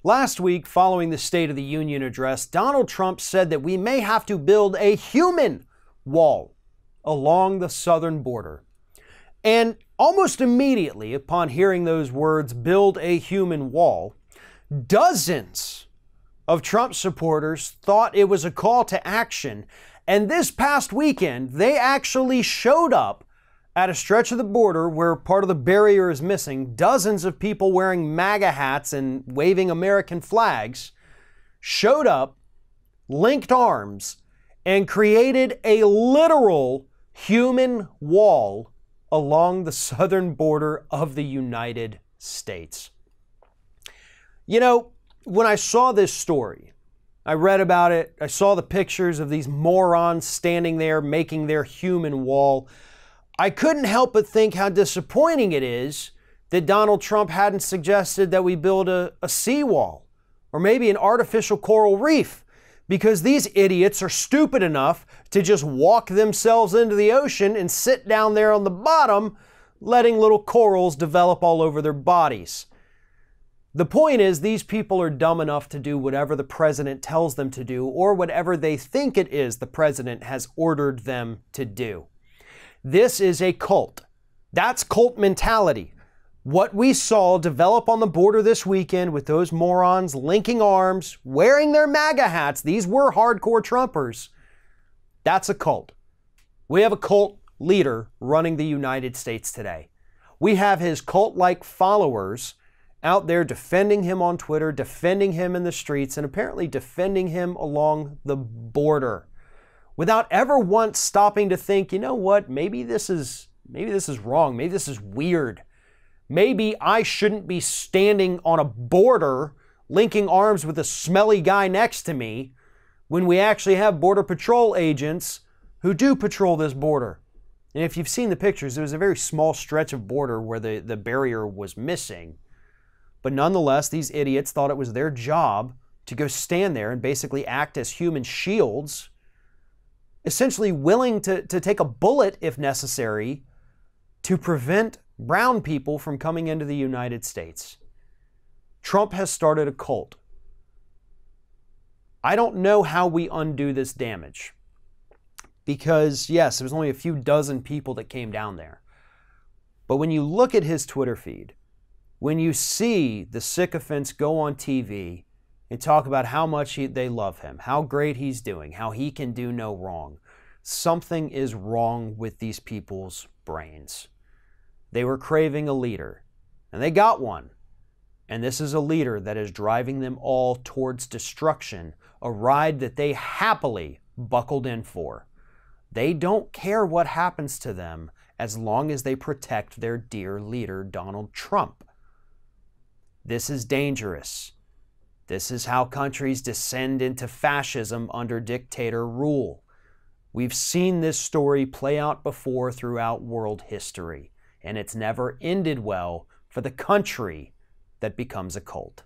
Last week, following the State of the Union address, Donald Trump said that we may have to build a human wall along the southern border. And almost immediately upon hearing those words, build a human wall, dozens of Trump supporters thought it was a call to action. And this past weekend, they actually showed up at a stretch of the border where part of the barrier is missing. Dozens of people wearing MAGA hats and waving American flags showed up, linked arms, and created a literal human wall along the southern border of the United States. You know, when I saw this story, I read about it, I saw the pictures of these morons standing there making their human wall. I couldn't help but think how disappointing it is that Donald Trump hadn't suggested that we build a seawall or maybe an artificial coral reef, because these idiots are stupid enough to just walk themselves into the ocean and sit down there on the bottom, letting little corals develop all over their bodies. The point is, these people are dumb enough to do whatever the president tells them to do, or whatever they think it is the president has ordered them to do. This is a cult. That's cult mentality. What we saw develop on the border this weekend with those morons linking arms, wearing their MAGA hats, these were hardcore Trumpers. That's a cult. We have a cult leader running the United States today. We have his cult-like followers out there defending him on Twitter, defending him in the streets, and apparently defending him along the border, without ever once stopping to think, you know what, maybe this is wrong, maybe this is weird. Maybe I shouldn't be standing on a border linking arms with a smelly guy next to me when we actually have Border Patrol agents who do patrol this border. And if you've seen the pictures, there was a very small stretch of border where the barrier was missing. But nonetheless, these idiots thought it was their job to go stand there and basically act as human shields, essentially willing to take a bullet if necessary to prevent brown people from coming into the United States. Trump has started a cult. I don't know how we undo this damage, because yes, there was only a few dozen people that came down there. But when you look at his Twitter feed, when you see the sycophants go on TV and talk about how much they love him, how great he's doing, how he can do no wrong, something is wrong with these people's brains. They were craving a leader, and they got one. And this is a leader that is driving them all towards destruction, a ride that they happily buckled in for. They don't care what happens to them as long as they protect their dear leader, Donald Trump. This is dangerous. This is how countries descend into fascism under dictator rule. We've seen this story play out before throughout world history, and it's never ended well for the country that becomes a cult.